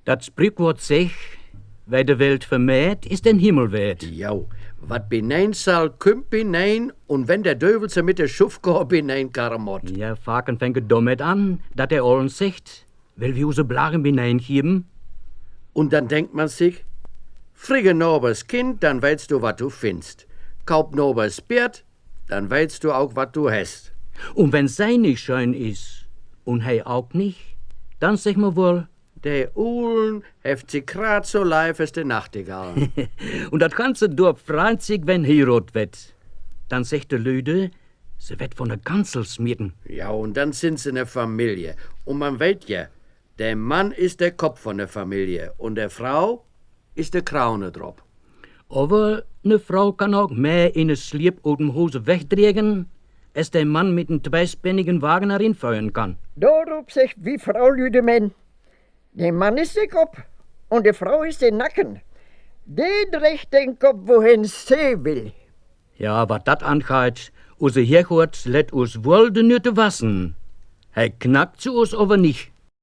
Das Sprichwort sagt, wer de Welt vermäht, ist den Himmel wert. Ja, wat binein sal, kümmt binein, und wenn der Dövel se mit der Schufkorb binein karamot. Ja, Faken fängt damit an, dat er allen sagt, will wir use Blaren bineingeben. Und dann denkt man sich, frige Norbers Kind, dann weißt du, wat du findst. Kaub Norbers Bert, dann weißt du auch, wat du hast. Und wenn sei nicht schön ist, und hei auch nicht, dann sag mir wohl, Der Uhlen heft sich grad so live als der Nachtigall. und das ganze Dorf freut sich, wenn Herod wird. Dann sagt der Lüde, sie wird von der Kanzel smieten. Ja, und dann sind sie eine Familie. Und man weiß ja, der Mann ist der Kopf von der Familie und der Frau ist der Kraune drauf. Aber eine Frau kann auch mehr in eine Sliep oder Hose wegdrehen, als der Mann mit einem zweispännigen Wagen herinfeuern kann. Daarop zegt wie Frau Lüdeman. Der Mann ist der Kopf und die Frau ist der Nacken. Die dreht den Kopf, wohin sie will. Ja, was dat angeht, unser Herrgott lädt uns wohl de Nütte wassen. Hij knackt zu uns aber nicht.